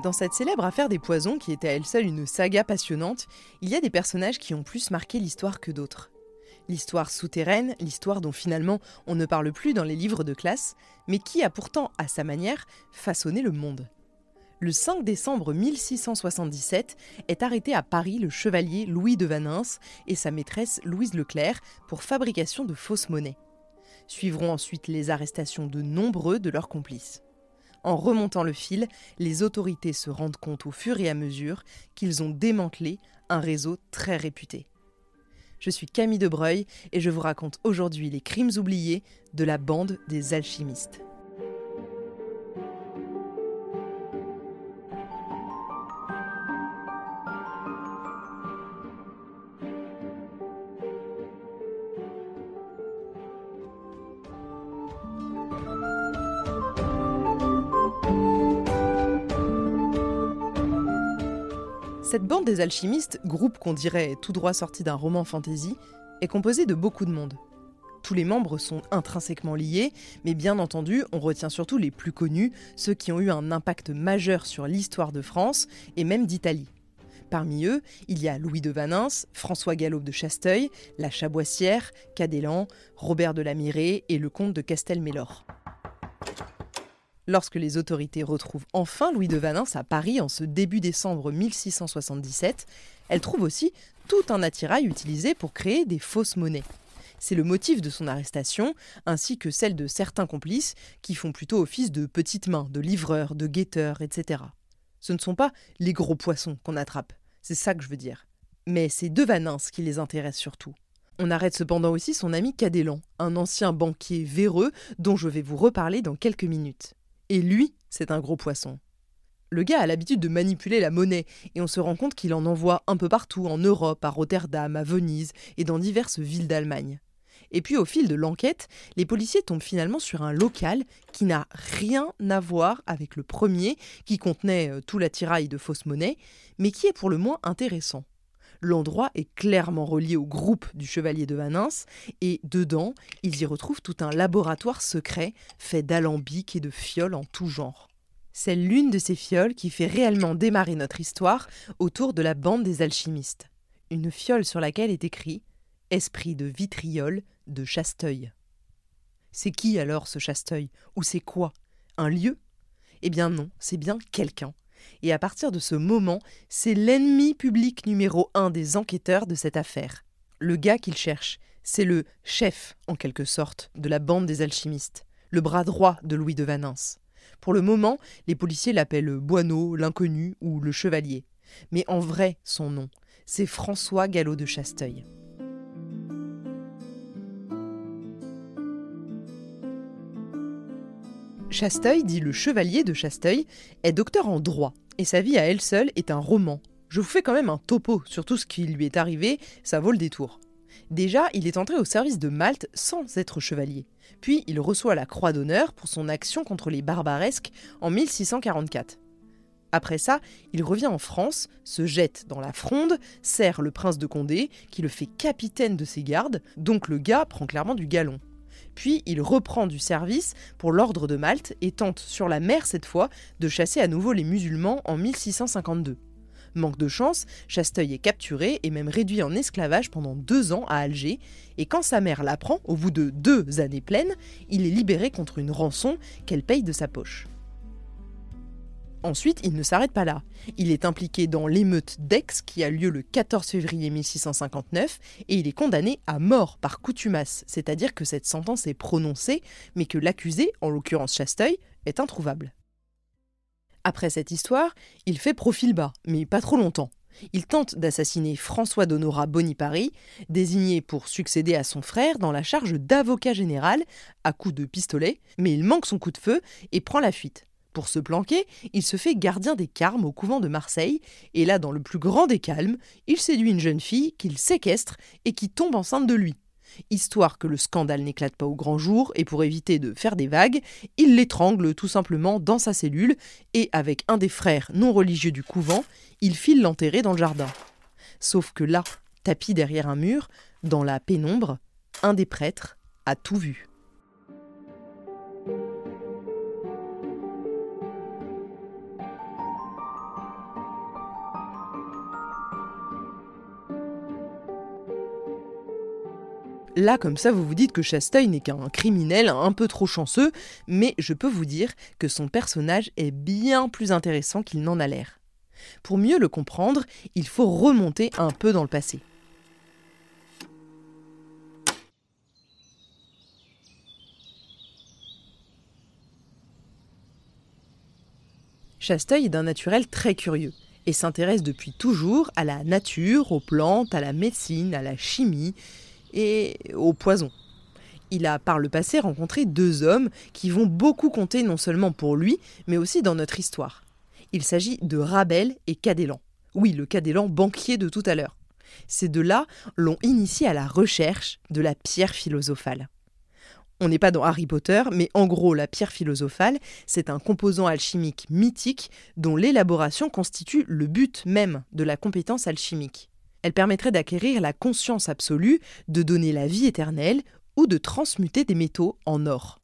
Dans cette célèbre affaire des poisons, qui était à elle seule une saga passionnante, il y a des personnages qui ont plus marqué l'histoire que d'autres. L'histoire souterraine, l'histoire dont finalement on ne parle plus dans les livres de classe, mais qui a pourtant, à sa manière, façonné le monde. Le 5 décembre 1677 est arrêté à Paris le chevalier Louis de Vanins et sa maîtresse Louise Leclerc pour fabrication de fausses monnaies. Suivront ensuite les arrestations de nombreux de leurs complices. En remontant le fil, les autorités se rendent compte au fur et à mesure qu'ils ont démantelé un réseau très réputé. Je suis Camille Debreuil et je vous raconte aujourd'hui les crimes oubliés de la bande des alchimistes. Cette bande des alchimistes, groupe qu'on dirait tout droit sorti d'un roman fantasy, est composée de beaucoup de monde. Tous les membres sont intrinsèquement liés, mais bien entendu, on retient surtout les plus connus, ceux qui ont eu un impact majeur sur l'histoire de France et même d'Italie. Parmi eux, il y a Louis de Vanins, François Galop de Chasteuil, la Chaboissière, Cadellan, Robert de la Mirée et le comte de Castelmélor. Lorsque les autorités retrouvent enfin Louis de Vanins à Paris en ce début décembre 1677, elles trouvent aussi tout un attirail utilisé pour créer des fausses monnaies. C'est le motif de son arrestation, ainsi que celle de certains complices qui font plutôt office de petites mains, de livreurs, de guetteurs, etc. Ce ne sont pas les gros poissons qu'on attrape, c'est ça que je veux dire. Mais c'est de Vanins qui les intéresse surtout. On arrête cependant aussi son ami Cadellan, un ancien banquier véreux dont je vais vous reparler dans quelques minutes. Et lui, c'est un gros poisson. Le gars a l'habitude de manipuler la monnaie et on se rend compte qu'il en envoie un peu partout en Europe, à Rotterdam, à Venise et dans diverses villes d'Allemagne. Et puis au fil de l'enquête, les policiers tombent finalement sur un local qui n'a rien à voir avec le premier qui contenait tout l'attirail de fausses monnaies, mais qui est pour le moins intéressant. L'endroit est clairement relié au groupe du chevalier de Vanins et dedans, ils y retrouvent tout un laboratoire secret fait d'alambics et de fioles en tout genre. C'est l'une de ces fioles qui fait réellement démarrer notre histoire autour de la bande des alchimistes. Une fiole sur laquelle est écrit « Esprit de vitriol de Chasteuil ». C'est qui alors ce Chasteuil? Ou c'est quoi? Un lieu? Eh bien non, c'est bien quelqu'un. Et à partir de ce moment, c'est l'ennemi public numéro 1 des enquêteurs de cette affaire. Le gars qu'ils cherchent, c'est le chef, en quelque sorte, de la bande des alchimistes, le bras droit de Louis de Vanins. Pour le moment, les policiers l'appellent Boineau, l'inconnu ou le chevalier. Mais en vrai, son nom, c'est François Galop de Chasteuil. Chasteuil, dit le chevalier de Chasteuil, est docteur en droit, et sa vie à elle seule est un roman. Je vous fais quand même un topo sur tout ce qui lui est arrivé, ça vaut le détour. Déjà, il est entré au service de Malte sans être chevalier. Puis il reçoit la Croix d'honneur pour son action contre les Barbaresques en 1644. Après ça, il revient en France, se jette dans la Fronde, sert le prince de Condé, qui le fait capitaine de ses gardes, donc le gars prend clairement du galon. Puis il reprend du service pour l'ordre de Malte et tente, sur la mer cette fois, de chasser à nouveau les musulmans en 1652. Manque de chance, Chasteuil est capturé et même réduit en esclavage pendant 2 ans à Alger, et quand sa mère l'apprend, au bout de 2 années pleines, il est libéré contre une rançon qu'elle paye de sa poche. Ensuite, il ne s'arrête pas là. Il est impliqué dans l'émeute d'Aix qui a lieu le 14 février 1659 et il est condamné à mort par contumace, c'est-à-dire que cette sentence est prononcée, mais que l'accusé, en l'occurrence Chasteuil, est introuvable. Après cette histoire, il fait profil bas, mais pas trop longtemps. Il tente d'assassiner François d'Honorat Bonipari, désigné pour succéder à son frère dans la charge d'avocat général, à coups de pistolet, mais il manque son coup de feu et prend la fuite. Pour se planquer, il se fait gardien des Carmes au couvent de Marseille, et là, dans le plus grand des calmes, il séduit une jeune fille qu'il séquestre et qui tombe enceinte de lui. Histoire que le scandale n'éclate pas au grand jour, et pour éviter de faire des vagues, il l'étrangle tout simplement dans sa cellule, et avec un des frères non religieux du couvent, il file l'enterrer dans le jardin. Sauf que là, tapi derrière un mur, dans la pénombre, un des prêtres a tout vu. Là, comme ça, vous vous dites que Chasteuil n'est qu'un criminel un peu trop chanceux, mais je peux vous dire que son personnage est bien plus intéressant qu'il n'en a l'air. Pour mieux le comprendre, il faut remonter un peu dans le passé. Chasteuil est d'un naturel très curieux et s'intéresse depuis toujours à la nature, aux plantes, à la médecine, à la chimie et au poison. Il a par le passé rencontré 2 hommes qui vont beaucoup compter non seulement pour lui, mais aussi dans notre histoire. Il s'agit de Rabel et Cadellan. Oui, le Cadellan banquier de tout à l'heure. Ces 2-là l'ont initié à la recherche de la pierre philosophale. On n'est pas dans Harry Potter, mais en gros, la pierre philosophale, c'est un composant alchimique mythique dont l'élaboration constitue le but même de la compétence alchimique. Elle permettrait d'acquérir la conscience absolue, de donner la vie éternelle ou de transmuter des métaux en or.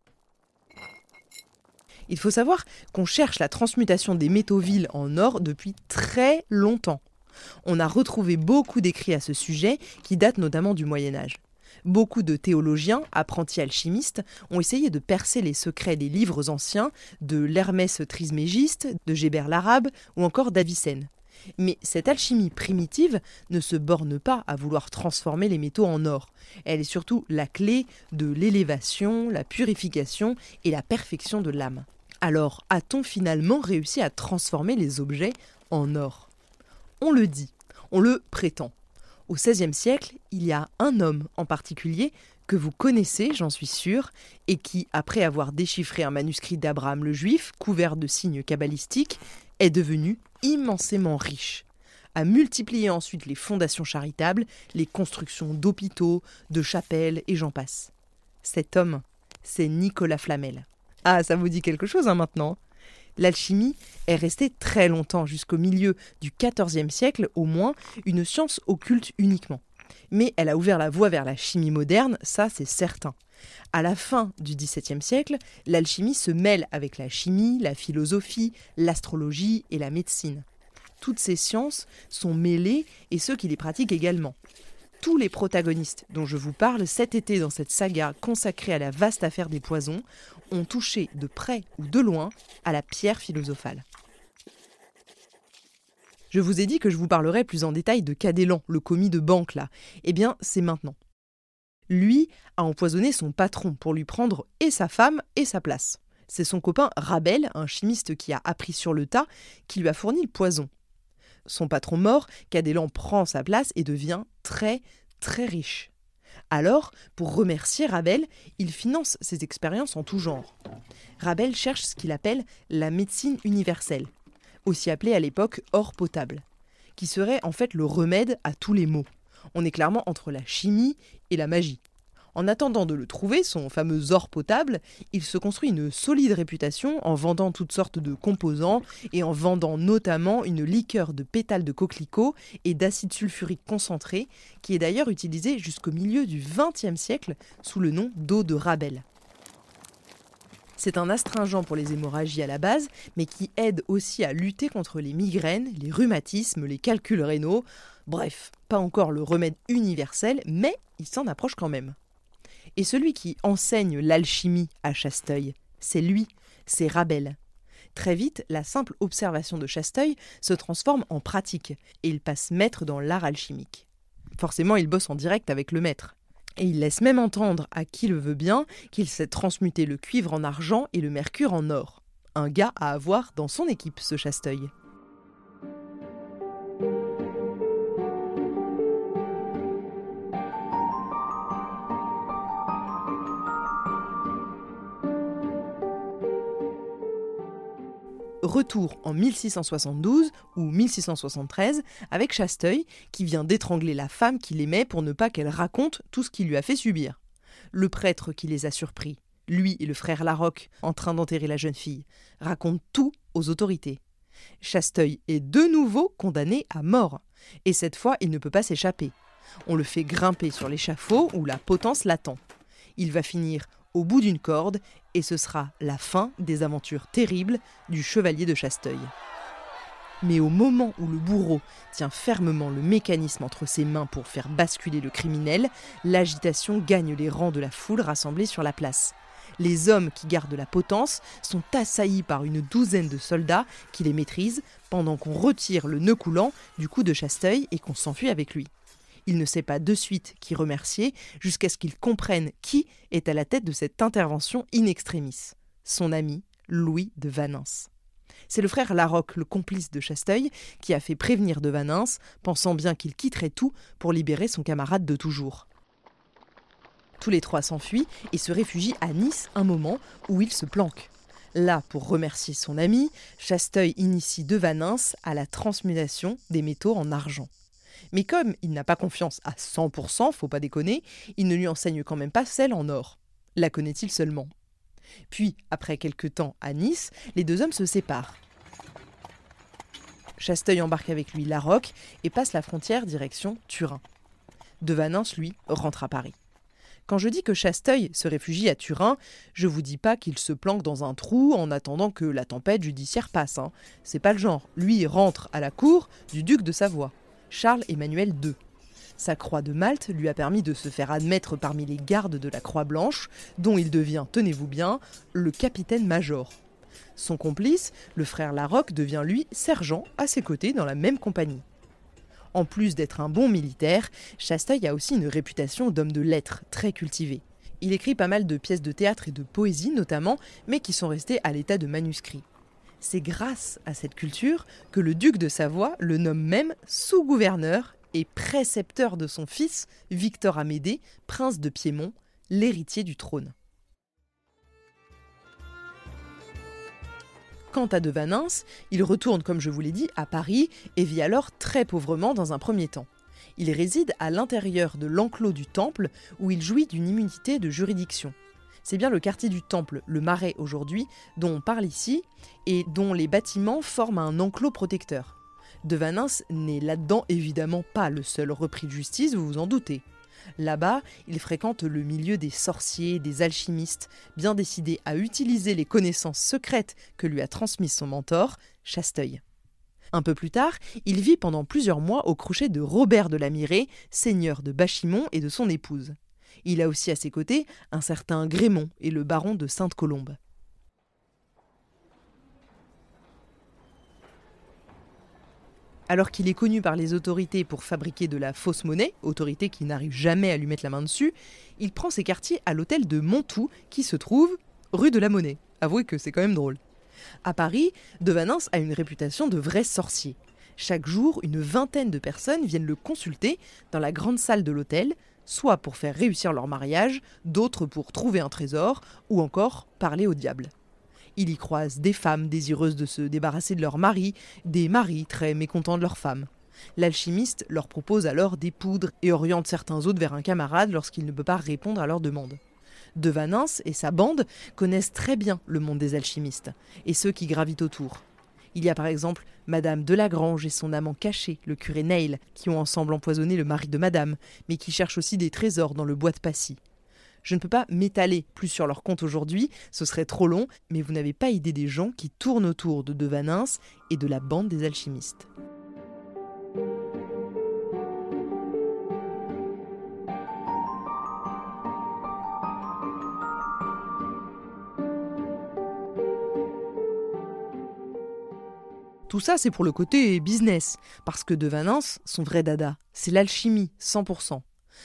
Il faut savoir qu'on cherche la transmutation des métaux vils en or depuis très longtemps. On a retrouvé beaucoup d'écrits à ce sujet qui datent notamment du Moyen-Âge. Beaucoup de théologiens, apprentis alchimistes, ont essayé de percer les secrets des livres anciens, de l'Hermès Trismégiste, de Géber l'Arabe ou encore d'Avicenne. Mais cette alchimie primitive ne se borne pas à vouloir transformer les métaux en or. Elle est surtout la clé de l'élévation, la purification et la perfection de l'âme. Alors, a-t-on finalement réussi à transformer les objets en or ? On le dit, on le prétend. Au XVIe siècle, il y a un homme en particulier que vous connaissez, j'en suis sûre, et qui, après avoir déchiffré un manuscrit d'Abraham le Juif, couvert de signes kabbalistiques, est devenu immensément riche, a multiplié ensuite les fondations charitables, les constructions d'hôpitaux, de chapelles et j'en passe. Cet homme, c'est Nicolas Flamel. Ah, ça vous dit quelque chose maintenant ? L'alchimie est restée très longtemps, jusqu'au milieu du XIVe siècle au moins, une science occulte uniquement. Mais elle a ouvert la voie vers la chimie moderne, ça c'est certain. À la fin du XVIIe siècle, l'alchimie se mêle avec la chimie, la philosophie, l'astrologie et la médecine. Toutes ces sciences sont mêlées et ceux qui les pratiquent également. Tous les protagonistes dont je vous parle cet été dans cette saga consacrée à la vaste affaire des poisons ont touché de près ou de loin à la pierre philosophale. Je vous ai dit que je vous parlerai plus en détail de Cadellan, le commis de banque là. Eh bien, c'est maintenant. Lui a empoisonné son patron pour lui prendre et sa femme et sa place. C'est son copain Rabel, un chimiste qui a appris sur le tas, qui lui a fourni le poison. Son patron mort, Cadellan prend sa place et devient très, très riche. Alors, pour remercier Rabel, il finance ses expériences en tout genre. Rabel cherche ce qu'il appelle la médecine universelle, aussi appelée à l'époque or potable, qui serait en fait le remède à tous les maux. On est clairement entre la chimie et la magie. En attendant de le trouver, son fameux or potable, il se construit une solide réputation en vendant toutes sortes de composants et en vendant notamment une liqueur de pétales de coquelicot et d'acide sulfurique concentré, qui est d'ailleurs utilisée jusqu'au milieu du XXe siècle sous le nom d'eau de Rabel. C'est un astringent pour les hémorragies à la base, mais qui aide aussi à lutter contre les migraines, les rhumatismes, les calculs rénaux. Bref, pas encore le remède universel, mais il s'en approche quand même. Et celui qui enseigne l'alchimie à Chasteuil, c'est lui, c'est Rabel. Très vite, la simple observation de Chasteuil se transforme en pratique, et il passe maître dans l'art alchimique. Forcément, il bosse en direct avec le maître. Et il laisse même entendre à qui le veut bien qu'il sait transmuter le cuivre en argent et le mercure en or. Un gars à avoir dans son équipe, ce Chasteuil. Retour en 1672 ou 1673 avec Chasteuil qui vient d'étrangler la femme qu'il aimait pour ne pas qu'elle raconte tout ce qu'il lui a fait subir. Le prêtre qui les a surpris, lui et le frère Larocque en train d'enterrer la jeune fille, racontent tout aux autorités. Chasteuil est de nouveau condamné à mort et cette fois il ne peut pas s'échapper. On le fait grimper sur l'échafaud où la potence l'attend. Il va finir au bout d'une corde, et ce sera la fin des aventures terribles du chevalier de Chasteuil. Mais au moment où le bourreau tient fermement le mécanisme entre ses mains pour faire basculer le criminel, l'agitation gagne les rangs de la foule rassemblée sur la place. Les hommes qui gardent la potence sont assaillis par une douzaine de soldats qui les maîtrisent pendant qu'on retire le nœud coulant du cou de Chasteuil et qu'on s'enfuit avec lui. Il ne sait pas de suite qui remercier jusqu'à ce qu'il comprenne qui est à la tête de cette intervention in extremis. Son ami Louis de Vanins. C'est le frère Larocque, le complice de Chasteuil, qui a fait prévenir de Vanins, pensant bien qu'il quitterait tout pour libérer son camarade de toujours. Tous les trois s'enfuient et se réfugient à Nice un moment où ils se planquent. Là, pour remercier son ami, Chasteuil initie de Vanins à la transmutation des métaux en argent. Mais comme il n'a pas confiance à 100%, faut pas déconner, il ne lui enseigne quand même pas celle en or. La connaît-il seulement ? Puis, après quelque temps à Nice, les deux hommes se séparent. Chasteuil embarque avec lui Larocque et passe la frontière direction Turin. De Vanins, lui, rentre à Paris. Quand je dis que Chasteuil se réfugie à Turin, je vous dis pas qu'il se planque dans un trou en attendant que la tempête judiciaire passe. C'est pas le genre. Lui rentre à la cour du duc de Savoie, Charles-Emmanuel II. Sa croix de Malte lui a permis de se faire admettre parmi les gardes de la Croix Blanche, dont il devient, tenez-vous bien, le capitaine-major. Son complice, le frère Larocque, devient lui sergent à ses côtés dans la même compagnie. En plus d'être un bon militaire, Chasteuil a aussi une réputation d'homme de lettres très cultivé. Il écrit pas mal de pièces de théâtre et de poésie notamment, mais qui sont restées à l'état de manuscrits. C'est grâce à cette culture que le duc de Savoie le nomme même sous-gouverneur et précepteur de son fils, Victor Amédée, prince de Piémont, l'héritier du trône. Quant à de Vanins, il retourne, comme je vous l'ai dit, à Paris et vit alors très pauvrement dans un premier temps. Il réside à l'intérieur de l'enclos du Temple où il jouit d'une immunité de juridiction. C'est bien le quartier du Temple, le Marais aujourd'hui, dont on parle ici et dont les bâtiments forment un enclos protecteur. De Vanins n'est là-dedans évidemment pas le seul repris de justice, vous vous en doutez. Là-bas, il fréquente le milieu des sorciers, des alchimistes, bien décidés à utiliser les connaissances secrètes que lui a transmises son mentor, Chasteuil. Un peu plus tard, il vit pendant plusieurs mois au crochet de Robert de la Mirée, seigneur de Bachimont et de son épouse. Il a aussi à ses côtés un certain Grémont et le baron de Sainte-Colombe. Alors qu'il est connu par les autorités pour fabriquer de la fausse monnaie, autorité qui n'arrive jamais à lui mettre la main dessus, il prend ses quartiers à l'hôtel de Montoux, qui se trouve rue de la Monnaie. Avouez que c'est quand même drôle. À Paris, de Vanins a une réputation de vrai sorcier. Chaque jour, une vingtaine de personnes viennent le consulter dans la grande salle de l'hôtel, soit pour faire réussir leur mariage, d'autres pour trouver un trésor, ou encore parler au diable. Il y croise des femmes désireuses de se débarrasser de leur mari, des maris très mécontents de leur femme. L'alchimiste leur propose alors des poudres et oriente certains autres vers un camarade lorsqu'il ne peut pas répondre à leurs demandes. De Vanins et sa bande connaissent très bien le monde des alchimistes et ceux qui gravitent autour. Il y a par exemple Madame de Lagrange et son amant caché, le curé Neil, qui ont ensemble empoisonné le mari de Madame, mais qui cherchent aussi des trésors dans le bois de Passy. Je ne peux pas m'étaler plus sur leur compte aujourd'hui, ce serait trop long, mais vous n'avez pas idée des gens qui tournent autour de Vanins et de la bande des alchimistes. Tout ça, c'est pour le côté business, parce que de Vanins, son vrai dada, c'est l'alchimie, 100%.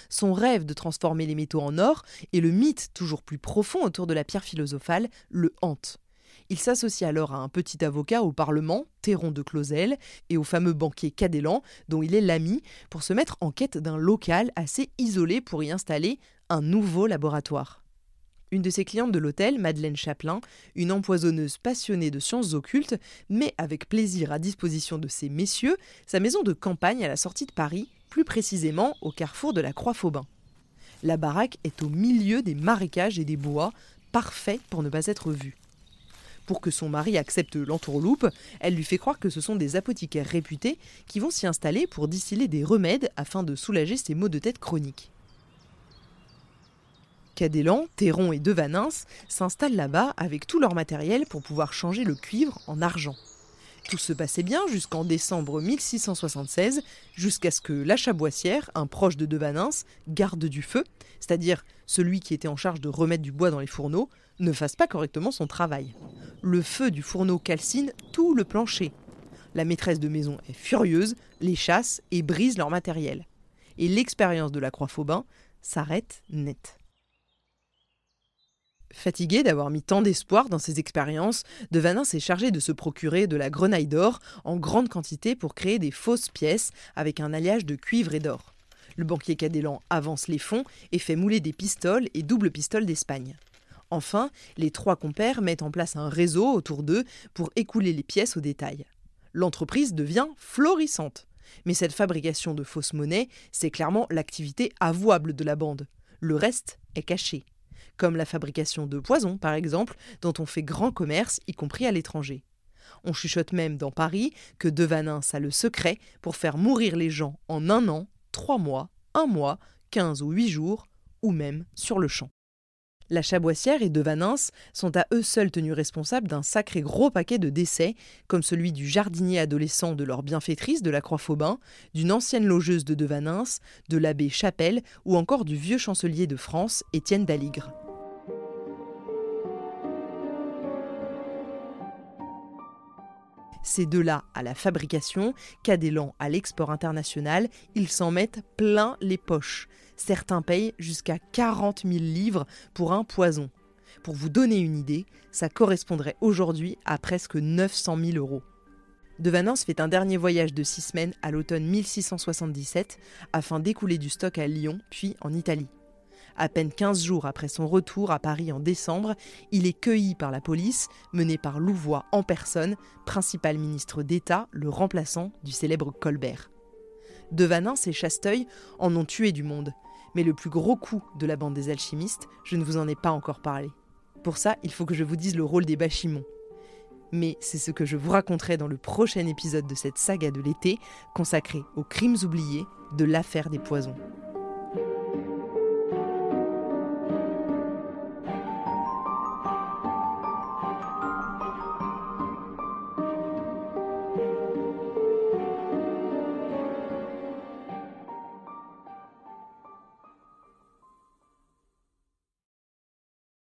Son rêve de transformer les métaux en or et le mythe toujours plus profond autour de la pierre philosophale le hante. Il s'associe alors à un petit avocat au Parlement, Théron de Clausel, et au fameux banquier Cadellan, dont il est l'ami, pour se mettre en quête d'un local assez isolé pour y installer un nouveau laboratoire. Une de ses clientes de l'hôtel, Madeleine Chapelain, une empoisonneuse passionnée de sciences occultes, met avec plaisir à disposition de ces messieurs sa maison de campagne à la sortie de Paris, plus précisément au carrefour de la Croix-Faubin. La baraque est au milieu des marécages et des bois, parfait pour ne pas être vue. Pour que son mari accepte l'entourloupe, elle lui fait croire que ce sont des apothicaires réputés qui vont s'y installer pour distiller des remèdes afin de soulager ses maux de tête chroniques. Cadellan, Théron et de Vanins s'installent là-bas avec tout leur matériel pour pouvoir changer le cuivre en argent. Tout se passait bien jusqu'en décembre 1676, jusqu'à ce que la Chaboissière, un proche de Devanens, garde du feu, c'est-à-dire celui qui était en charge de remettre du bois dans les fourneaux, ne fasse pas correctement son travail. Le feu du fourneau calcine tout le plancher. La maîtresse de maison est furieuse, les chasse et brise leur matériel. Et l'expérience de la Croix-Faubin s'arrête net. Fatigué d'avoir mis tant d'espoir dans ses expériences, Devanens s'est chargé de se procurer de la grenaille d'or en grande quantité pour créer des fausses pièces avec un alliage de cuivre et d'or. Le banquier Cadelan avance les fonds et fait mouler des pistoles et doubles pistoles d'Espagne. Enfin, les trois compères mettent en place un réseau autour d'eux pour écouler les pièces au détail. L'entreprise devient florissante. Mais cette fabrication de fausses monnaies, c'est clairement l'activité avouable de la bande. Le reste est caché. Comme la fabrication de poisons, par exemple, dont on fait grand commerce, y compris à l'étranger. On chuchote même dans Paris que Devanens a le secret pour faire mourir les gens en 1 an, 3 mois, 1 mois, 15 ou 8 jours, ou même sur le champ. La Chaboissière et Devanens sont à eux seuls tenus responsables d'un sacré gros paquet de décès, comme celui du jardinier adolescent de leur bienfaitrice de la Croix-Faubin, d'une ancienne logeuse de Devanens, de l'abbé Chapelle ou encore du vieux chancelier de France, Étienne d'Aligre. Ces deux-là à la fabrication, Cadelan à l'export international, ils s'en mettent plein les poches. Certains payent jusqu'à 40 000 livres pour un poison. Pour vous donner une idée, ça correspondrait aujourd'hui à presque 900 000 euros. Devanens fait un dernier voyage de 6 semaines à l'automne 1677 afin d'écouler du stock à Lyon puis en Italie. À peine 15 jours après son retour à Paris en décembre, il est cueilli par la police, menée par Louvois en personne, principal ministre d'État, le remplaçant du célèbre Colbert. Devanens et Chasteuil en ont tué du monde, mais le plus gros coup de la bande des alchimistes, je ne vous en ai pas encore parlé. Pour ça, il faut que je vous dise le rôle des Bachimons. Mais c'est ce que je vous raconterai dans le prochain épisode de cette saga de l'été, consacrée aux crimes oubliés de l'affaire des poisons.